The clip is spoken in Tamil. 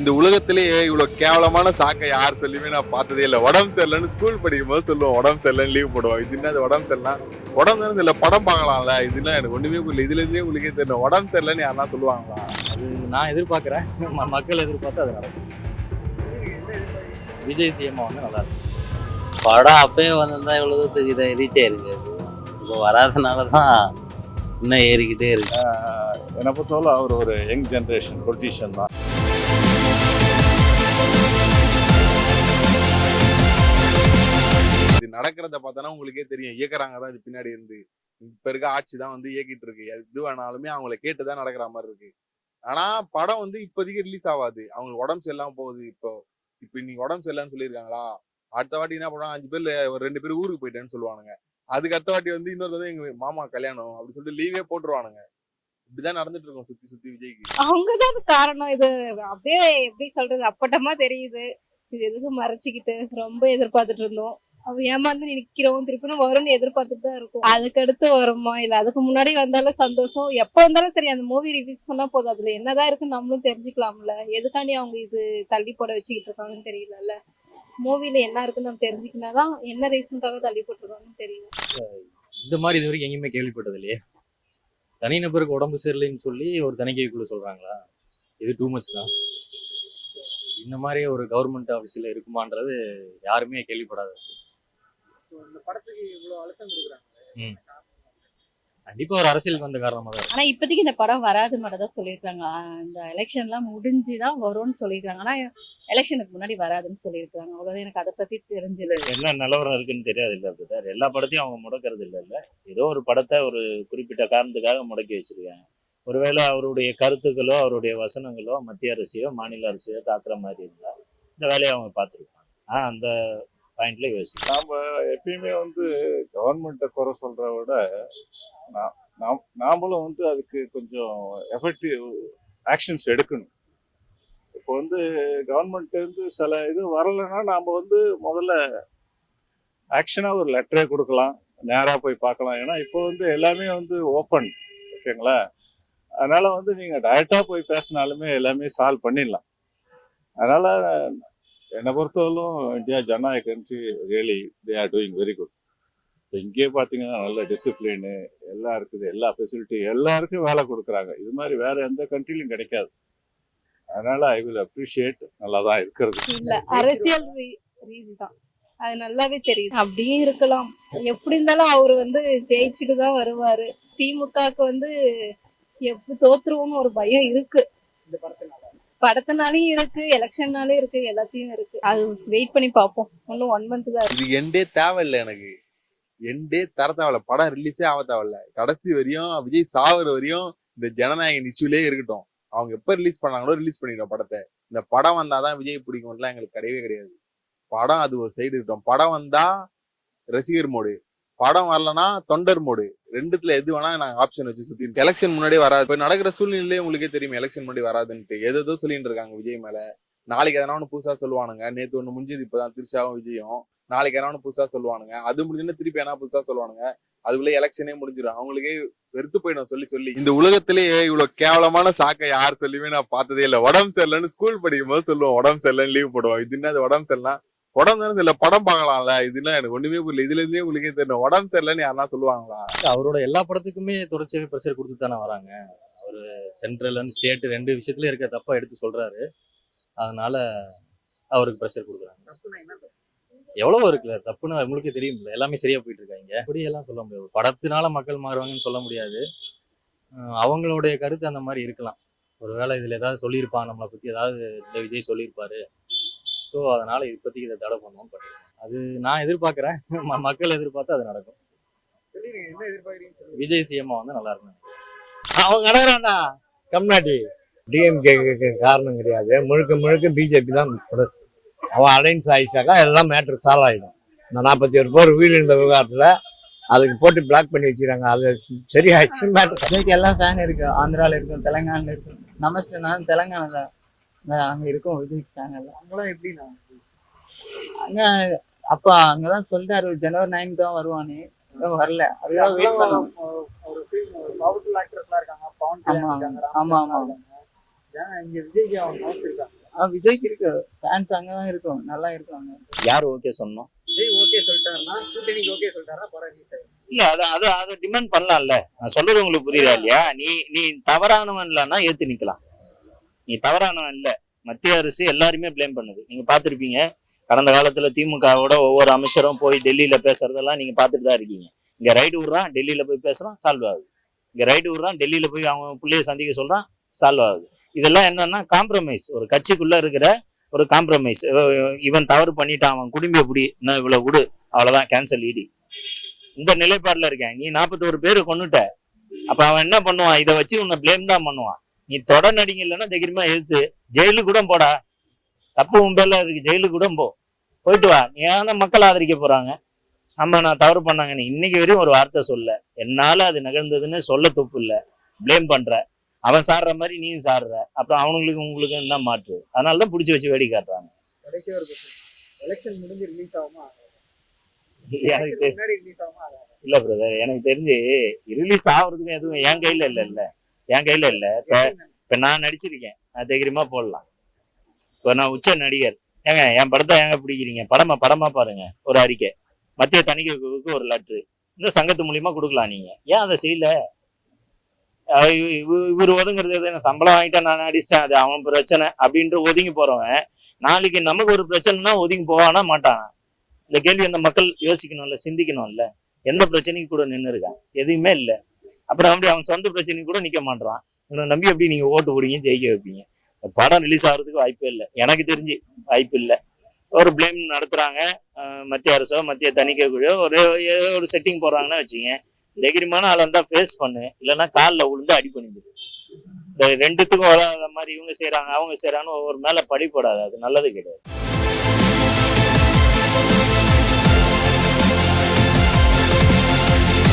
இந்த உலகத்திலேயே இவ்வளவு கேவலமான சாக்கை யார் சொல்லியுமே நான் பார்த்ததே இல்லை. உடம்பு சரியில்லைன்னு ஸ்கூல் படிக்கும் போது சொல்லுவோம், உடம்பு சரியில்லைன்னு லீவ் போடுவோம். இது என்ன உடம்பு சரியில்லை, உடம்பு தானே சரியில்லை, படம் பார்க்கலாம்ல. இதுனா எனக்கு ஒண்ணுமே புரியல. இதுல இருந்தே உங்களுக்கே தெரியல, உடம்பு சரியில்லைன்னு யாருன்னா சொல்லுவாங்களா? அது நான் எதிர்பார்க்கிறேன், மக்கள் எதிர்பார்த்து அது நடக்கும். விஜய் சிஎம் வந்து நல்லா இருக்கும். படம் அப்பயே வந்திருந்தா இவ்வளவு தூரத்துக்கு இதை ரீச் ஆயிருக்கு. இப்போ வராதனாலதான் இன்னும் ஏறிக்கிட்டே இருக்கு. என்னை பொறுத்தவரை அவர் ஒரு யங் ஜென்ரேஷன் பொலிட்டீஷியன் தான். இது நடக்கிறத பார்த்தானா உங்களுக்கே தெரியும், இயக்குறாங்க தான் இது பின்னாடி இருந்து. இப்ப இருக்க ஆட்சி தான் வந்து இயக்கிட்டு இருக்கு. எது வேணாலுமே அவங்களை கேட்டுதான் நடக்கிற மாதிரி இருக்கு. ஆனா படம் வந்து இப்போதைக்கு ரிலீஸ் ஆகாது. அவங்களுக்கு உடம்பு சரியில்லாம போகுது. இப்போ இன்னைக்கு உடம்பு சரியில்லைன்னு சொல்லியிருக்காங்களா, அடுத்த வாட்டி என்ன பண்ணுவாங்க, 5 பேர்ல ஒரு 2 பேர் ஊருக்கு போயிட்டேன்னு சொல்லுவானுங்க. அதுக்கு அடுத்த வாட்டி வந்து இன்னொரு தடவை எங்க மாமா கல்யாணம் அப்படி சொல்லிட்டு லீவே போட்டுருவானுங்க. இப்படிதான் நடந்துட்டு இருக்கோம் சுத்தி சுத்தி விஜய்க்கு. அவங்கதான் காரணம். இது அப்படியே எப்படி சொல்றது, அப்பட்டமா தெரியுது. இது எதுக்கு மறைச்சிக்கிட்டு ரொம்ப எதிர்பார்த்துட்டு இருந்தோம். அவ ஏமாந்து நிக்கிறோம், திருப்பினும் வரும்னு எதிர்பார்த்துட்டு தான் இருக்கும். அதுக்கு அடுத்து வருமா இல்ல அதுக்கு முன்னாடி வந்தாலும் சந்தோஷம். எப்ப வந்தாலும் சரி, அந்த மூவி ரிலீஸ் பண்ணா போதும். அதுல என்னதான் இருக்குன்னு நம்மளும் தெரிஞ்சுக்கலாம்ல. எதுக்காண்டி அவங்க இது தள்ளி போட வச்சுக்கிட்டு இருக்காங்கன்னு தெரியல. மூவில என்ன இருக்குன்னு நம்ம தெரிஞ்சுக்கினாதான் என்ன ரீசனுக்காக தள்ளி போட்டுருக்காங்கன்னு தெரியும். இந்த மாதிரி இது வரைக்கும் எங்கேயுமே கேள்விப்பட்டது இல்லையே. தனிநபருக்கு உடம்பு சரியில்லைன்னு சொல்லி ஒரு தணிக்கைக்குள்ள சொல்றாங்களா? இது டூ மச் தான். இந்த மாதிரி ஒரு கவர்மெண்ட் ஆஃபீஸில் இருக்குமான்றது யாருமே கேள்விப்படாது. கண்டிப்பா ஒரு அரசியலுக்கு வந்த காரணமா தான். ஆனா இப்போதைக்கு இந்த படம் வராது மட்டும் தான் சொல்லியிருக்காங்க. இந்த எலெக்ஷன் எல்லாம் முடிஞ்சுதான் வரும்னு சொல்லியிருக்காங்க. ஆனா எலெக்ஷனுக்கு முன்னாடி வராதுன்னு சொல்லியிருக்காங்க. அவ்வளவுதான். எனக்கு அதை பத்தி தெரிஞ்சது. என்ன நிலவரம் இருக்குன்னு தெரியாது இல்ல சார். எல்லா படத்தையும் அவங்க முடக்கிறது இல்ல. ஏதோ ஒரு படத்தை ஒரு குறிப்பிட்ட காரணத்துக்காக முடக்கி வச்சிருக்காங்க. ஒருவேளை அவருடைய கருத்துக்களோ அவருடைய வசனங்களோ மத்திய அரசையோ மாநில அரசையோ தாக்குற மாதிரி இருந்தா இந்த வேலையை அவங்க பார்த்துருப்பாங்க. அந்த பாயிண்ட்ல யோசிச்சு நாம எப்பயுமே வந்து கவர்மெண்ட்டை குறை சொல்றத விட நாமளும் வந்து அதுக்கு கொஞ்சம் எஃபெக்டிவ் ஆக்ஷன்ஸ் எடுக்கணும். இப்போ வந்து கவர்மெண்ட் இருந்து சில இது வரலைன்னா நாம வந்து முதல்ல ஆக்ஷனா ஒரு லெட்டரே கொடுக்கலாம், நேராக போய் பார்க்கலாம். ஏன்னா இப்போ வந்து எல்லாமே வந்து ஓப்பன், ஓகேங்களா? அதனால வந்து நீங்க டைரக்டா போய் பேசினாலுமே எல்லாமே சால்வ் பண்ணிடலாம். அதனால என்னை பொறுத்தவரைக்கும் இந்தியா ஜனநாயக country, really they are doing very good. இப்போ இங்கேயே பார்த்தீங்கன்னா நல்ல டிசிப்ளினு எல்லாம் இருக்குது, எல்லா ஃபெசிலிட்டி எல்லாருக்கும் வேலை கொடுக்குறாங்க. இது மாதிரி வேற எந்த கண்ட்ரிலையும் கிடைக்காது. அதனால ஐ வில் அப்ரிஷியேட். நல்லா தான் இருக்கிறது. இல்ல அரசியல் ரீதி தான், அது நல்லாவே தெரியுது. அப்படியும் இருக்கலாம். எப்படி இருந்தாலும் அவரு வந்து ஜெயிச்சுட்டு தான் வருவாரு. திமுகவுக்கு வந்து எப்படி தோத்துருவோம்னு ஒரு பயம் இருக்கு. படத்தினாலையும் இருக்கு, எலெக்ஷன்னாலே இருக்கு, எல்லாத்தையும் இருக்கு. அது வெயிட் பண்ணி பார்ப்போம். இன்னும் 1 month தான் இருக்கு. இது எண்டே தேவையில்லை, எனக்கு எண்டே தர தேவையில்ல. படம் ரிலீஸே ஆக தேவையில்ல. கடைசி வரையும் விஜய் சாகுற வரையும் இந்த ஜனநாயக இஷ்யூலே இருக்கட்டும். அவங்க எப்ப ரிலீஸ் பண்ணாங்களோ ரிலீஸ் பண்ணிடுறோம் படத்தை. இந்த படம் வந்தாதான் விஜய் பிடிக்கும்லாம் எங்களுக்கு கிடையவே கிடையாது. படம் அது ஒரு சைடு இருக்கட்டும். படம் வந்தா ரசிகர் மோடு, படம் வரலன்னா தொண்டர் மோடு, ரெண்டுத்துல எது வேணா நாங்க ஆப்ஷன் வச்சு சுத்தி. எலெக்ஷன் முன்னாடியே வராது. இப்ப நடக்கிற சூழ்நிலையே உங்களுக்கே தெரியும், எலெக்ஷன் முன்னாடி வராதுன்ட்டு ஏதோ சொல்லிட்டு இருக்காங்க விஜய் மேல. நாளைக்கு எதனா ஒண்ணு புதுசா சொல்லுவானுங்க. நேத்து ஒண்ணு முடிஞ்சது, இப்பதான் திருச்சாவும் விஜயும். நாளைக்கு எதனா ஒண்ணு புதுசா சொல்லுவானுங்க. அது முடிஞ்சுன்னு திருப்பி என்ன புதுசா சொல்லுவானுங்க. அதுக்குள்ள எலெக்ஷனே முடிஞ்சிடும். அவங்களுக்கே வெறுத்து போயிடும் சொல்லி. இந்த உலகத்திலேயே இவ்வளவு கேவலமான சாக்கை யார் சொல்லியுமே நான் பார்த்ததே இல்லை. உடம்பு சரியில்லைன்னு ஸ்கூல் படிக்கும் போது சொல்லுவோம், உடம்பு சரியில்லைன்னு லீவ் போடுவோம். இது என்ன உடம்பு சரியில்லை, உடம்பு தானே சரியில்லை, படம் பார்க்கலாம்ல. இதுனா எனக்கு ஒண்ணுமே புரியல. இதுல இருந்தே உங்களுக்கே தெரியல, உடம்பு சரியில்லைன்னு யாருன்னா சொல்லுவாங்களா? அவரோட எல்லா படத்துக்குமே தொடர்ச்சியாவே ப்ரெஷர் கொடுத்து தானே வராங்க. அவரு சென்ட்ரல் அண்ட் ஸ்டேட் 2 விஷயத்துல இருக்க தப்பா எடுத்து சொல்றாரு. அதனால அவருக்கு ப்ரெஷர் கொடுக்குறாங்க. எவ்வளவோ இருக்குல்ல தப்புன்னு உங்களுக்கே தெரியும்ல. எல்லாமே சரியா போயிட்டு இருக்காங்க. அப்படியெல்லாம் சொல்ல முடியாது. படத்தினால மக்கள் மாறுவாங்கன்னு சொல்ல முடியாது. அவங்களுடைய கருத்து அந்த மாதிரி இருக்கலாம். ஒருவேளை இதுல ஏதாவது சொல்லியிருப்பான், நம்மளை பத்தி ஏதாவது இந்த விஜய் சொல்லியிருப்பாரு. ஸோ அதனால இப்போதைக்கு இதை தடை பண்ணுவோம் பண்ணிருக்கோம். அது நான் எதிர்பார்க்கிறேன், மக்கள் எதிர்பார்த்து அது நடக்கும். விஜய் சிஎம் வந்து நல்லா இருக்கும். அவங்க நடக்கிறான்டா தமிழ்நாட்டி. டிஎம்கே காரணம் கிடையாது, முழுக்க பிஜேபி தான் ப்ளஸ். அவன் அலைன்ஸ் ஆகிட்டாக்கா எல்லாம் மேட்ரு சால்வ் ஆகிடும். இந்த 41 பேர் உயிரிழந்த விவகாரத்தில் அதுக்கு போட்டு பிளாக் பண்ணி வச்சுக்கிறாங்க. அது சரியாயிடுச்சு மேட்ரு. விஜய்க்கு எல்லாம் ஃபேன் இருக்கு. ஆந்திராவில் இருக்கும், தெலுங்கானால இருக்கும். நமஸ்தே, நான் தெலுங்கானா தான் அங்கே இருக்கும். விஜய்க்கு ஃபேன் எல்லாம் அங்கெல்லாம் எப்படின்னா அங்கே அப்போ அங்கதான் சொல்லிட்டாரு ஜனவரி 9 தான் வருவானே. வரல. அதுதான் வெயிட் பண்ணலாம். ஆமா. இங்க விஜய்க்கு அவங்க இருக்காங்க. விஜய்க்கு இருக்கு ஃபேன்ஸ் அங்கதான் இருக்கும், நல்லா இருக்கும் அங்க. யார் ஓகே சொன்னோம்? விஜய் ஓகே சொல்லிட்டாருன்னா கூட்டணிக்கு ஓகே சொல்லிட்டாரா படம் ரிலீஸ் ஆகும். இல்ல அதை டிமாண்ட் பண்ணலாம்ல. நான் சொல்றது உங்களுக்கு புரியுதா இல்லையா? நீ தவறானவன் இல்லைன்னா ஏத்து நிக்கலாம். நீ தவறானவன் இல்ல. மத்திய அரசு எல்லாருமே பிளேம் பண்ணுது. நீங்க பாத்திருப்பீங்க கடந்த காலத்துல திமுகவோட ஒவ்வொரு அமைச்சரும் போய் டெல்லியில பேசுறதெல்லாம் நீங்க பாத்துட்டு தான் இருக்கீங்க. இங்க ரைடு விடுறான், டெல்லியில போய் பேசுறான், சால்வ் ஆகுது. இங்க ரைடு விடுறான், டெல்லியில போய் அவங்க பிள்ளைய சந்திக்க சொல்றான், சால்வ் ஆகுது. இதெல்லாம் என்னன்னா காம்ப்ரமைஸ், ஒரு கட்சிக்குள்ள இருக்கிற ஒரு காம்ப்ரமைஸ். இவன் தவறு பண்ணிட்டான், அவன் குடும்ப எப்படி இன்னும் இவ்வளவு விடு, அவ்வளவுதான் கேன்சல் இடி. இந்த நிலைப்பாடுல இருக்கேன். நீ 41 பேரு கொண்டுட்ட, அப்ப அவன் என்ன பண்ணுவான்? இதை வச்சு உன்னை பிளேம் தான் பண்ணுவான். நீ தொடர் நடிங்க இல்லைன்னா தைரியமா எதிர்த்து ஜெயிலுக்கு கூட போடா, தப்பு உன் பேர்ல இருக்கு, ஜெயிலுக்கு கூட போயிட்டு வா. நீ தான் மக்கள் ஆதரிக்க போறாங்க. ஆமா நான் தவறு பண்ணாங்க, நீ இன்னைக்கு வரையும் ஒரு வார்த்தை சொல்ல, என்னால அது நிகழ்ந்ததுன்னு சொல்ல துப்பு இல்ல, பிளேம் பண்ற. அவன் சாடுற மாதிரி நீயும் சாடுற, அப்புறம் அவங்களுக்கு உங்களுக்கு என்ன மாற்று? அதனாலதான் பிடிச்சி வச்சு வேடி காட்டுறாங்க. கடைசி ஒரு எலெக்ஷன் முடிஞ்சு ரிலீஸ் ஆகுமா? எனக்கு முன்னாடி ரிலீஸ் ஆகுமா? இல்ல பிரதர், எனக்கு தெரிஞ்சு ரிலீஸ் ஆகுறதுக்கு எதுவும் என் கையில என் கையில இல்ல. இப்ப நான் நடிச்சிருக்கேன், நான் தைரியமா போடலாம். இப்ப நான் உச்ச நடிகர், ஏங்க என் படத்தை ஏங்க பிடிக்கிறீங்க? படமா பாருங்க. ஒரு அறிக்கை, மத்திய தணிக்கை குழுவுக்கு ஒரு லெட்ரு, இந்த சங்கத்து மூலியமா கொடுக்கலாம். நீங்க ஏன் அதை செய்யல? இவர் ஒதுங்குறது சம்பளம் வாங்கிட்டா நான் அடிச்சிட்டேன், அது அவன் பிரச்சனை அப்படின்ட்டு ஒதுங்கி போறவன் நாளைக்கு நமக்கு ஒரு பிரச்சனைனா ஒதுங்கி போவானா மாட்டானா? இந்த கேள்வி அந்த மக்கள் யோசிக்கணும்ல, சிந்திக்கணும்ல. எந்த பிரச்சனைக்கு கூட நின்று இருக்கான்? எதுவுமே இல்லை. அப்புறம் அப்படி அவன் சொந்த பிரச்சனைக்கு கூட நிக்க மாட்டான். இவனை நம்பி எப்படி நீங்க ஓட்டு போடுவீங்க, ஜெயிக்க வைப்பீங்க? படம் ரிலீஸ் ஆகிறதுக்கு வாய்ப்பே இல்லை, எனக்கு தெரிஞ்சு வாய்ப்பு இல்லை. ஒரு பிளேம் நடத்துறாங்க மத்திய அரசோ மத்திய தணிக்கை குழு, ஒரு செட்டிங் போடுறாங்கன்னா வச்சுங்க, தைரியமான ஆளா இருந்தா ஃபேஸ் பண்ணு, இல்லைன்னா காலில் விழுந்து அடி பண்ணிடுது. இந்த ரெண்டுத்துக்கும் வராத மாதிரி இவங்க செய்யறாங்க அவங்க செய்யறாங்கன்னு ஒவ்வொரு மேல படி போடாது, அது நல்லது கிடையாது.